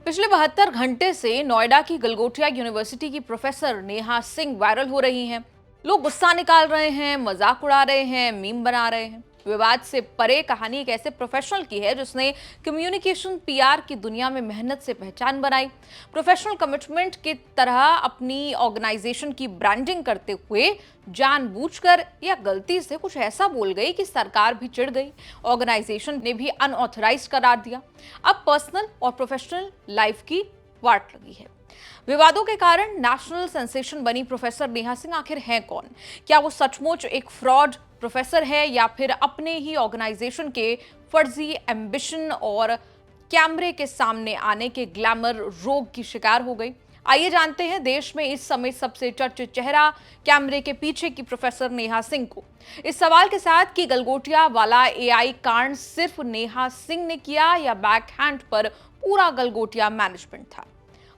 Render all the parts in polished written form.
पिछले 72 घंटे से नोएडा की गलगोटिया यूनिवर्सिटी की प्रोफेसर नेहा सिंह वायरल हो रही हैं। लोग गुस्सा निकाल रहे हैं, मजाक उड़ा रहे हैं, मीम बना रहे हैं। विवाद से परे कहानी एक ऐसे प्रोफेशनल की है जिसने कम्युनिकेशन पीआर की दुनिया में मेहनत से पहचान बनाई। प्रोफेशनल कमिटमेंट की तरह अपनी ऑर्गेनाइजेशन की ब्रांडिंग करते हुए जानबूझकर या गलती से कुछ ऐसा बोल गई कि सरकार भी चिढ़ गई, ऑर्गेनाइजेशन ने भी अनऑथराइज्ड करार दिया। अब पर्सनल और प्रोफेशनल लाइफ की वाट लगी है। विवादों के कारण नेशनल सेंसेशन बनी प्रोफेसर नेहा सिंह आखिर हैं कौन? क्या वो सचमुच एक फ्रॉड प्रोफेसर है या फिर अपने ही ऑर्गेनाइजेशन के फर्जी एम्बिशन और कैमरे के सामने आने के ग्लैमर रोग की शिकार हो गई? आइए जानते हैं देश में इस समय सबसे चर्चित चेहरा कैमरे के पीछे की प्रोफेसर नेहा सिंह को। इस सवाल के साथ कि गलगोटिया वाला एआई कांड सिर्फ नेहा सिंह ने किया या बैकहैंड पर पूरा गलगोटिया मैनेजमेंट था।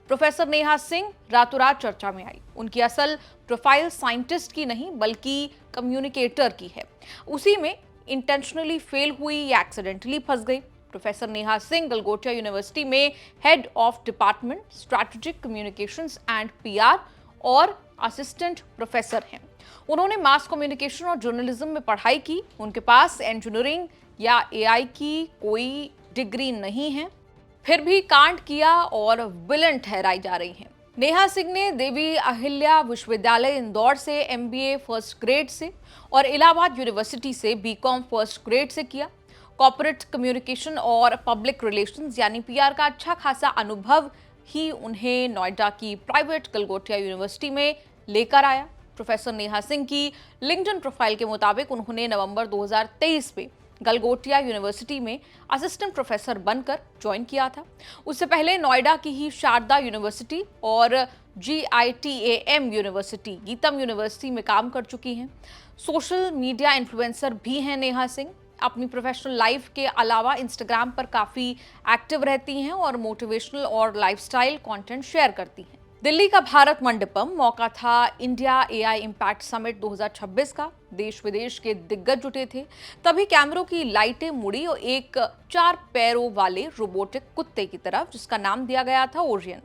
प्रोफेसर नेहा सिंह रातों रात चर्चा में आई। उनकी असल प्रोफाइल साइंटिस्ट की नहीं बल्कि कम्युनिकेटर की है। उसी में इंटेंशनली फेल हुई या एक्सीडेंटली फंस गई। प्रोफेसर नेहा सिंह गलगोटिया यूनिवर्सिटी में head of department strategic communications and PR और असिस्टेंट प्रोफेसर हैं। उन्होंने मास कम्युनिकेशन और जर्नलिज्म में पढ़ाई की। उनके पास इंजीनियरिंग या एआई की कोई डिग्री नहीं है, फिर भी कांड किया और विलन ठहराई जा रही हैं। नेहा सिंह ने देवी अहिल्या विश्वविद्यालय इंदौर से एमबीए फर्स्ट ग्रेड से और इलाहाबाद यूनिवर्सिटी से बीकॉम फर्स्ट ग्रेड से किया। कॉर्पोरेट कम्युनिकेशन और पब्लिक रिलेशंस यानी पीआर का अच्छा खासा अनुभव ही उन्हें नोएडा की प्राइवेट गलगोटिया यूनिवर्सिटी में लेकर आया। प्रोफेसर नेहा सिंह की लिंक्डइन प्रोफाइल के मुताबिक उन्होंने नवंबर 2023 में गलगोटिया यूनिवर्सिटी में असिस्टेंट प्रोफेसर बनकर ज्वाइन किया था। उससे पहले नोएडा की ही शारदा यूनिवर्सिटी और GITAM यूनिवर्सिटी, गीतम यूनिवर्सिटी में काम कर चुकी हैं। सोशल मीडिया इन्फ्लुएंसर भी हैं नेहा सिंह। अपनी प्रोफेशनल लाइफ के अलावा इंस्टाग्राम पर काफ़ी एक्टिव रहती हैं और मोटिवेशनल और लाइफस्टाइल कंटेंट शेयर करती हैं। दिल्ली का भारत मंडपम मौका था इंडिया एआई इम्पैक्ट समिट 2026 का। देश विदेश के दिग्गज जुटे थे। तभी कैमरों की लाइटें मुड़ी और एक 4 पैरों वाले रोबोटिक कुत्ते की तरफ, जिसका नाम दिया गया था Orion.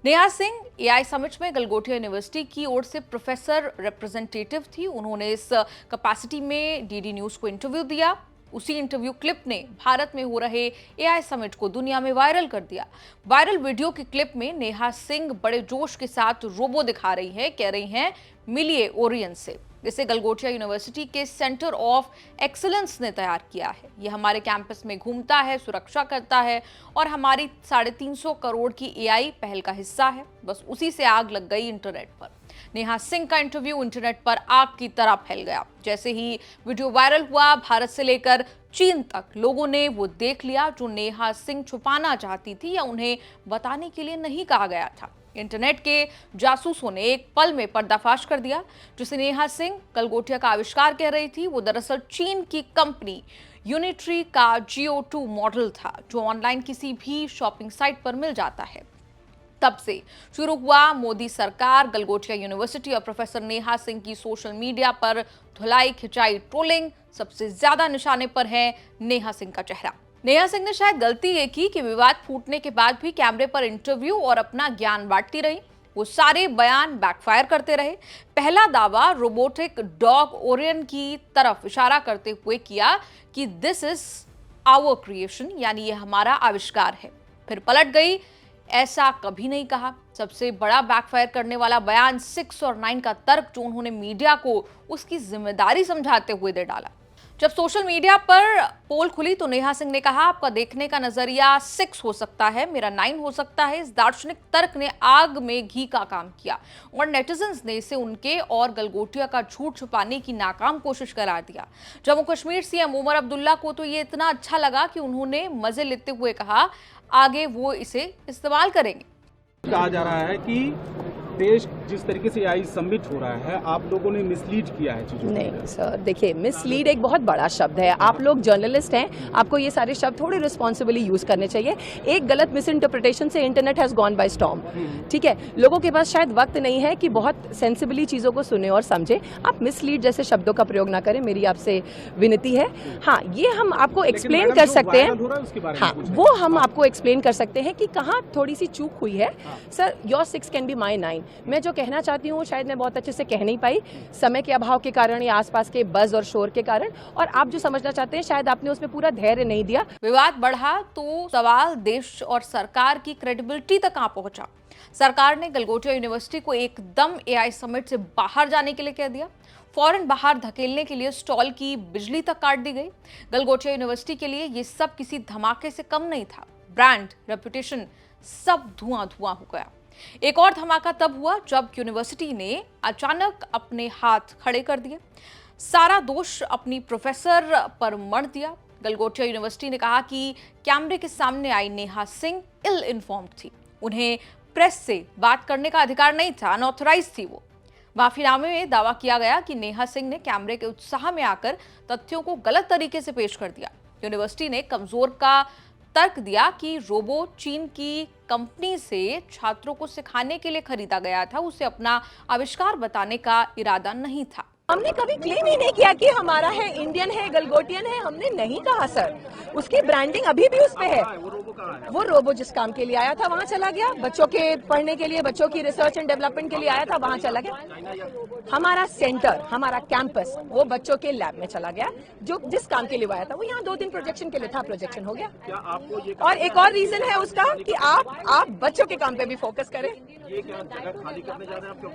Neha Singh AI summit में गलगोटिया यूनिवर्सिटी की ओर से प्रोफेसर रिप्रेजेंटेटिव थी। उन्होंने इस कैपेसिटी में डीडी न्यूज को इंटरव्यू दिया। उसी इंटरव्यू क्लिप ने भारत में हो रहे एआई समिट को दुनिया में वायरल कर दिया। वायरल वीडियो की क्लिप में नेहा सिंह बड़े जोश के साथ रोबो दिखा रही है, कह रही हैं मिलिए ओरियन से, जिसे गलगोटिया यूनिवर्सिटी के सेंटर ऑफ एक्सीलेंस ने तैयार किया है। यह हमारे कैंपस में घूमता है, सुरक्षा करता है और हमारी 350 करोड़ की एआई पहल का हिस्सा है। बस उसी से आग लग गई इंटरनेट पर। नेहा सिंह का इंटरव्यू इंटरनेट पर आग की तरह फैल गया। जैसे ही वीडियो वायरल हुआ, भारत से लेकर चीन तक लोगों ने वो देख लिया जो नेहा सिंह छुपाना चाहती थी या उन्हें बताने के लिए नहीं कहा गया था। इंटरनेट के जासूसों ने एक पल में पर्दाफाश कर दिया। जिसे नेहा सिंह गलगोटिया का आविष्कार कह रही थी, वो दरअसल चीन की कंपनी यूनिट्री का GO2 मॉडल था, जो ऑनलाइन किसी भी शॉपिंग साइट पर मिल जाता है। तब से शुरू हुआ मोदी सरकार, गलगोटिया यूनिवर्सिटी और प्रोफेसर नेहा सिंह की सोशल मीडिया पर धुलाई, खिंचाई, ट्रोलिंग। सबसे ज्यादा निशाने पर है नेहा सिंह का चेहरा। नेहा सिंह ने शायद गलती ये की कि विवाद फूटने के बाद भी कैमरे पर इंटरव्यू और अपना ज्ञान बांटती रही। वो सारे बयान बैकफायर करते रहे। पहला दावा रोबोटिक डॉग ओरियन की तरफ इशारा करते हुए किया कि दिस इज आवर क्रिएशन, यानी ये हमारा आविष्कार है। फिर पलट गई, ऐसा कभी नहीं कहा। सबसे बड़ा बैकफायर करने वाला बयान 6 और 9 का तर्क जो उन्होंने मीडिया को उसकी जिम्मेदारी समझाते हुए दे डाला। जब सोशल मीडिया पर पोल खुली तो नेहा सिंह ने कहा, आपका देखने का नजरिया 6 हो सकता है, मेरा 9 हो सकता है। इस दार्शनिक तर्क ने आग में घी का काम किया और नेटिजन्स ने इसे उनके और गलगोटिया का झूठ छुपाने की नाकाम कोशिश करार दिया। जम्मू कश्मीर सीएम उमर अब्दुल्ला को तो ये इतना अच्छा लगा कि उन्होंने मजे लेते हुए कहा आगे वो इसे इस्तेमाल करेंगे। कहा जा रहा है कि देश जिस तरीके से एआई सबमिट हो रहा है, आप लोगों ने मिसलीड किया है चीजों को? नहीं सर, देखिए मिसलीड एक बहुत बड़ा शब्द है। आप लोग जर्नलिस्ट हैं, आपको ये सारे शब्द थोड़े रिस्पॉन्सिबली यूज करने चाहिए। एक गलत मिस इंटरप्रिटेशन से internet has gone by storm. ठीक है, लोगों के पास शायद वक्त नहीं है कि बहुत सेंसिबली चीजों को सुने और समझे। आप मिसलीड जैसे शब्दों का प्रयोग ना करें, मेरी आपसे विनती है। हाँ, ये हम आपको एक्सप्लेन कर सकते हैं। हाँ, वो हम आपको एक्सप्लेन कर सकते हैं कि कहाँ थोड़ी सी चूक हुई है। Sir, your 6 can be my 9। मैं जो कहना चाहती हूँ शायद मैं बहुत अच्छे से कह नहीं पाई, समय के अभाव के कारण या आसपास के बज और शोर के कारण, और आप जो समझना चाहते हैं शायद आपने उसमें पूरा धैर्य नहीं दिया। विवाद बढ़ा तो सवाल देश और सरकार की क्रेडिबिलिटी तक आ पहुंचा। सरकार ने गलगोटिया यूनिवर्सिटी को एकदम एआई समिट से बाहर जाने के लिए कह दिया। फौरन बाहर धकेलने के लिए स्टॉल की बिजली तक काट दी गई। गलगोटिया यूनिवर्सिटी के लिए ये सब किसी धमाके से कम नहीं था। ब्रांड, रेपुटेशन सब धुआं धुआं हो गया। एक और धमाका तब हुआ जब यूनिवर्सिटी ने अचानक अपने हाथ खड़े कर दिए। सारा दोष अपनी प्रोफेसर पर मढ़ दिया। गलगोटिया यूनिवर्सिटी ने कहा कि कैमरे के सामने आई नेहा सिंह इल इन्फॉर्म्ड थी। उन्हें प्रेस से बात करने का अधिकार नहीं था, अनऑथराइज थी वो। माफीनामे में दावा किया गया कि नेहा सिंह ने कैमरे के उत्साह में आकर तथ्यों को गलत तरीके से पेश कर दिया। यूनिवर्सिटी ने कमजोर का तर्क दिया कि रोबो चीन की कंपनी से छात्रों को सिखाने के लिए खरीदा गया था, उसे अपना आविष्कार बताने का इरादा नहीं था। हमने कभी क्लेम ही नहीं किया कि हमारा है, इंडियन है, गलगोटियन है, हमने नहीं कहा सर। उसकी ब्रांडिंग अभी भी उस पे है। वो रोबो जिस काम के लिए आया था वहां चला गया, बच्चों के पढ़ने के लिए, बच्चों की रिसर्च एंड डेवलपमेंट के लिए आया था, वहां चला गया। हमारा सेंटर, हमारा कैंपस वो बच्चों के लैब में चला गया, जो जिस काम के लिए वो आया था। वो यहाँ 2 दिन प्रोजेक्शन के लिए था, प्रोजेक्शन हो गया। और एक और रीजन है उसका कि आप बच्चों के काम पे भी फोकस करें।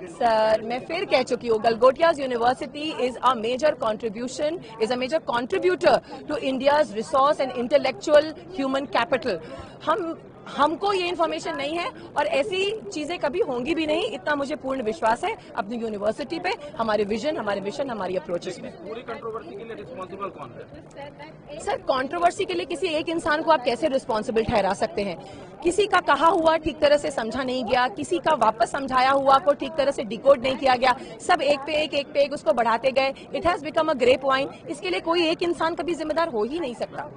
सर, मैं फिर कह चुकी हूँ, Galgotia university is a major contributor to India's resource and intellectual human capital. हमको ये इन्फॉर्मेशन नहीं है और ऐसी चीजें कभी होंगी भी नहीं, इतना मुझे पूर्ण विश्वास है अपनी यूनिवर्सिटी पे, हमारे विजन, हमारे मिशन, हमारी अप्रोचेस में। पूरी कंट्रोवर्सी के लिए रिस्पॉन्सिबल कौन है? सर, कंट्रोवर्सी के लिए किसी एक इंसान को आप कैसे रिस्पॉन्सिबल ठहरा सकते हैं? किसी का कहा हुआ ठीक तरह से समझा नहीं गया, किसी का वापस समझाया हुआ को ठीक तरह से डिकोड नहीं किया गया, सब एक पे एक उसको बढ़ाते गए। It has become a grapevine. इसके लिए कोई एक इंसान कभी जिम्मेदार हो ही नहीं सकता।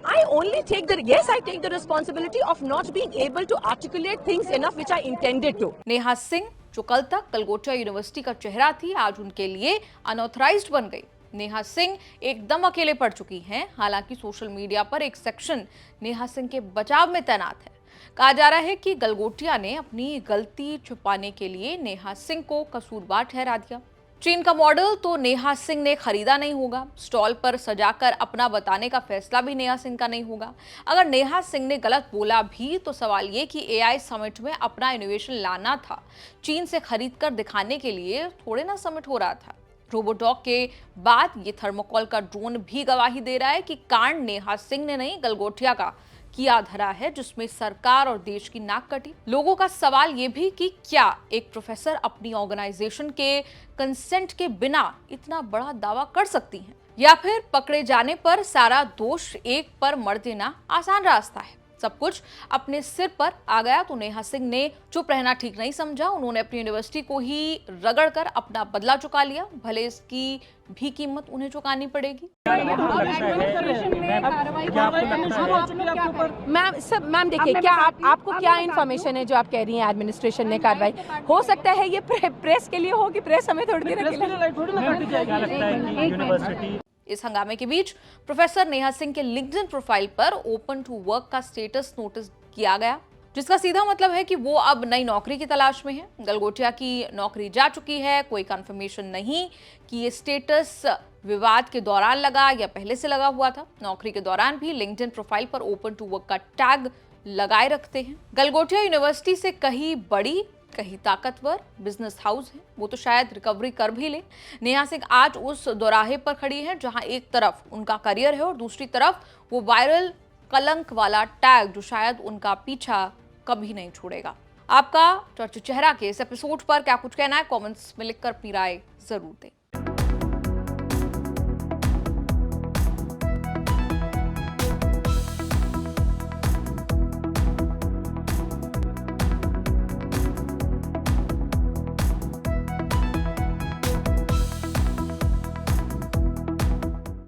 I only take the responsibility of not being able to articulate things enough which I intended to. Neha Singh जो कल तक गलगोटिया यूनिवर्सिटी का चेहरा थी, आज उनके लिए अनऑथराइज्ड बन गई। नेहा सिंह एकदम अकेले पड़ चुकी हैं। हालांकि सोशल मीडिया पर एक सेक्शन नेहा सिंह के बचाव में तैनात है। कहा जा रहा है कि गलगोटिया ने अपनी गलती छुपाने के लिए नेहा सिंह को कसूरवार ठहरा दिया। चीन का मॉडल तो नेहा सिंह ने खरीदा नहीं होगा, स्टॉल पर सजाकर अपना बताने का फैसला भी नेहा सिंह का नहीं होगा। अगर नेहा सिंह ने गलत बोला भी तो सवाल ये कि एआई समिट में अपना इनोवेशन लाना था, चीन से खरीद कर दिखाने के लिए थोड़े ना समिट हो रहा था। रोबोडॉग के बाद ये थर्मोकॉल का ड्रोन भी गवाही दे रहा है कि कांड नेहा सिंह ने नहीं, गलगोटिया का किया धरा है, जिसमें सरकार और देश की नाक कटी। लोगों का सवाल ये भी कि क्या एक प्रोफेसर अपनी ऑर्गेनाइजेशन के कंसेंट के बिना इतना बड़ा दावा कर सकती हैं, या फिर पकड़े जाने पर सारा दोष एक पर मढ़ देना आसान रास्ता है। सब कुछ अपने सिर पर आ गया तो नेहा सिंह ने चुप रहना ठीक नहीं समझा। उन्होंने अपनी यूनिवर्सिटी को ही रगड़कर अपना बदला चुका लिया, भले इसकी भी कीमत उन्हें चुकानी पड़ेगी। मैम देखिए, क्या आपको क्या इन्फॉर्मेशन है जो आप कह रही हैं एडमिनिस्ट्रेशन ने कार्रवाई? हो सकता है ये प्रेस के लिए हो कि प्रेस हमें थोड़ी देर अकेले। इस हंगामे के बीच प्रोफेसर नेहा सिंह के लिंक्डइन प्रोफाइल पर ओपन टू वर्क का स्टेटस नोटिस किया गया, जिसका सीधा मतलब है कि वो अब नई नौकरी की तलाश में है। गलगोटिया की नौकरी जा चुकी है, कोई कंफर्मेशन नहीं कि ये स्टेटस विवाद के दौरान लगा या पहले से लगा हुआ था। नौकरी के दौरान भी लिंक्डइन प्रोफाइल पर ओपन टू वर्क का टैग लगाए रखते हैं। गलगोटिया यूनिवर्सिटी से कहीं बड़ी, कहीं ताकतवर बिजनेस हाउस है, वो तो शायद रिकवरी कर भी ले। नेहा सिंह आज उस दौराहे पर खड़ी है जहां एक तरफ उनका करियर है और दूसरी तरफ वो वायरल कलंक वाला टैग जो शायद उनका पीछा कभी नहीं छोड़ेगा। आपका चर्चा चेहरा के इस एपिसोड पर क्या कुछ कहना है? कमेंट्स में लिखकर अपनी राय जरूर दें।